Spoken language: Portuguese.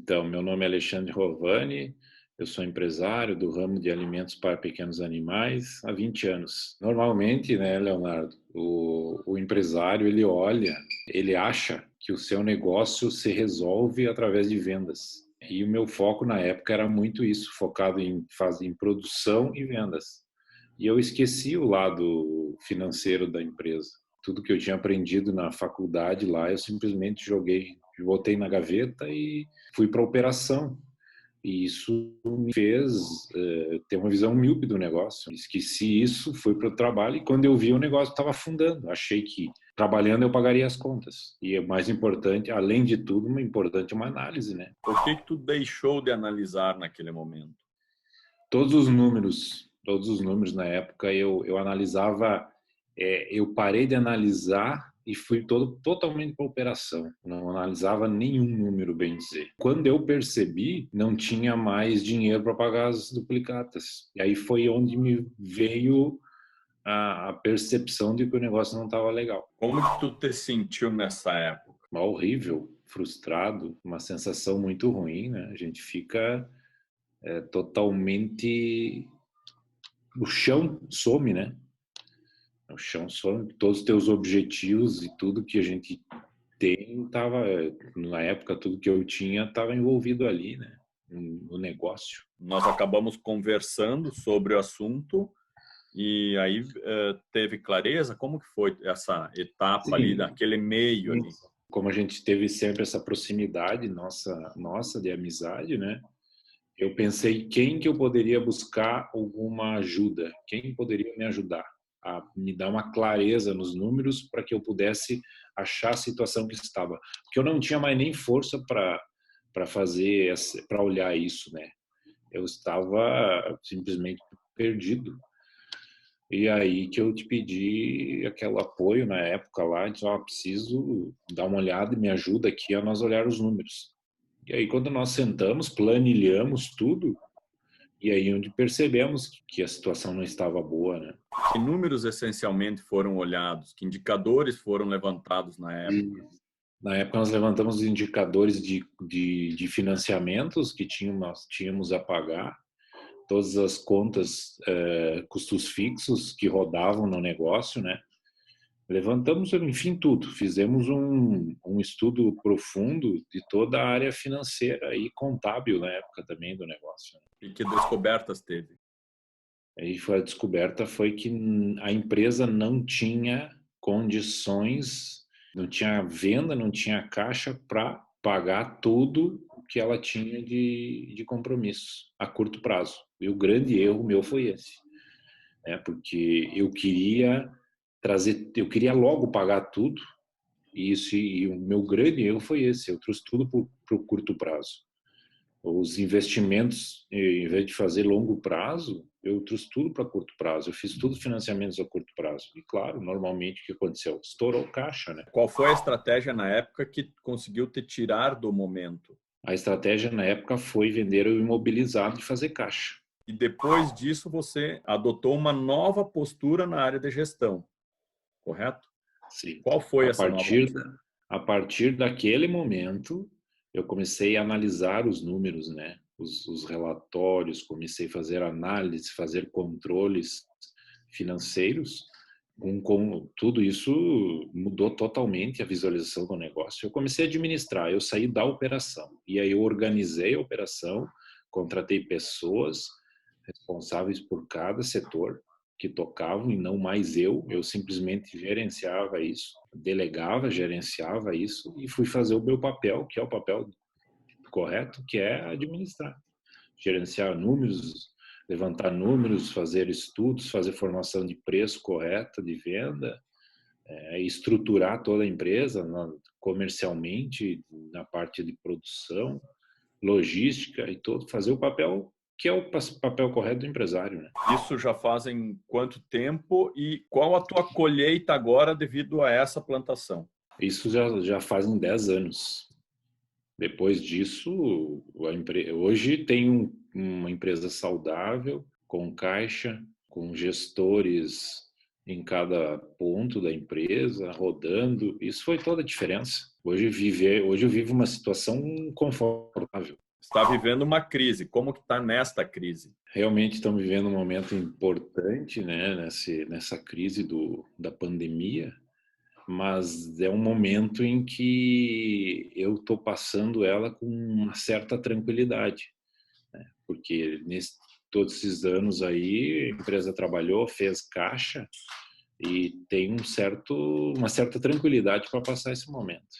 Então, meu nome é Alexandre Rovani, eu sou empresário do ramo de alimentos para pequenos animais há 20 anos. Normalmente, né, Leonardo, o empresário, ele acha que o seu negócio se resolve através de vendas. E o meu foco na época era muito isso, focado em produção e vendas. E eu esqueci o lado financeiro da empresa. Tudo que eu tinha aprendido na faculdade lá, eu simplesmente botei na gaveta e fui para a operação. E isso me fez ter uma visão míope do negócio. Esqueci isso, fui para o trabalho e quando eu vi o negócio estava afundando. Achei que trabalhando eu pagaria as contas. E o mais importante, além de tudo, importante é uma análise, né? O que tu deixou de analisar naquele momento? Todos os números na época eu analisava, eu parei de analisar e fui totalmente para operação. Não analisava nenhum número, bem dizer. Quando eu percebi, não tinha mais dinheiro para pagar as duplicatas. E aí foi onde me veio a percepção de que o negócio não estava legal. Como que tu te sentiu nessa época? Horrível, frustrado, uma sensação muito ruim, né? A gente fica totalmente... O chão some, né? O chão some, todos os teus objetivos e tudo que a gente tem estava, na época, tudo que eu tinha estava envolvido ali, né? No negócio. Nós acabamos conversando sobre o assunto e aí teve clareza. Como que foi essa etapa ali, Sim, daquele meio ali? como a gente teve sempre essa proximidade nossa de amizade, né? Eu pensei quem que eu poderia buscar alguma ajuda, quem poderia me ajudar a me dar uma clareza nos números para que eu pudesse achar a situação que estava, porque eu não tinha mais nem força para fazer, para olhar isso, né? Eu estava simplesmente perdido. E aí que eu te pedi aquele apoio na época lá, disse, preciso dar uma olhada e me ajuda aqui a nós olhar os números. E aí quando nós sentamos, planilhamos tudo, e aí onde percebemos que a situação não estava boa, né? Que números essencialmente foram olhados? Que indicadores foram levantados na época? Na época nós levantamos os indicadores de financiamentos que nós tínhamos a pagar, todas as contas, custos fixos que rodavam no negócio, né? Levantamos, enfim, tudo. Fizemos um estudo profundo de toda a área financeira e contábil na época também do negócio. E que descobertas teve? Aí a descoberta foi que a empresa não tinha condições, não tinha venda, não tinha caixa para pagar tudo que ela tinha de compromisso a curto prazo. E o grande erro meu foi esse, né? Porque eu queria logo pagar tudo, e o meu grande erro foi esse, eu trouxe tudo para o curto prazo. Os investimentos, em vez de fazer longo prazo, eu trouxe tudo para curto prazo. Eu fiz tudo financiamentos a curto prazo. E claro, normalmente o que aconteceu? Estourou caixa, né? Qual foi a estratégia na época que conseguiu te tirar do momento? A estratégia na época foi vender o imobilizado e fazer caixa. E depois disso você adotou uma nova postura na área de gestão, correto? Sim. Qual foi A essa nova partir, postura? a partir daquele momento, eu comecei a analisar os números, né? Os relatórios, comecei a fazer análise, fazer controles financeiros. Tudo isso mudou totalmente a visualização do negócio. Eu comecei a administrar, eu saí da operação e aí eu organizei a operação, contratei pessoas responsáveis por cada setor que tocavam e não mais eu. Eu simplesmente gerenciava isso, delegava, gerenciava isso e fui fazer o meu papel, que é o papel correto, que é administrar, gerenciar números, levantar números, fazer estudos, fazer formação de preço correta de venda, estruturar toda a empresa comercialmente, na parte de produção, logística e todo, fazer o papel que é o papel correto do empresário, né? Isso já fazem quanto tempo e qual a tua colheita agora devido a essa plantação? Isso já fazem 10 anos. Depois disso, hoje tem uma empresa saudável, com caixa, com gestores em cada ponto da empresa, rodando. Isso foi toda a diferença. Hoje eu vivo uma situação confortável. Está vivendo uma crise. Como que está nesta crise? Realmente estamos vivendo um momento importante, né, nessa crise da pandemia, mas é um momento em que eu estou passando ela com uma certa tranquilidade, porque todos esses anos aí a empresa trabalhou, fez caixa e tem uma certa tranquilidade para passar esse momento.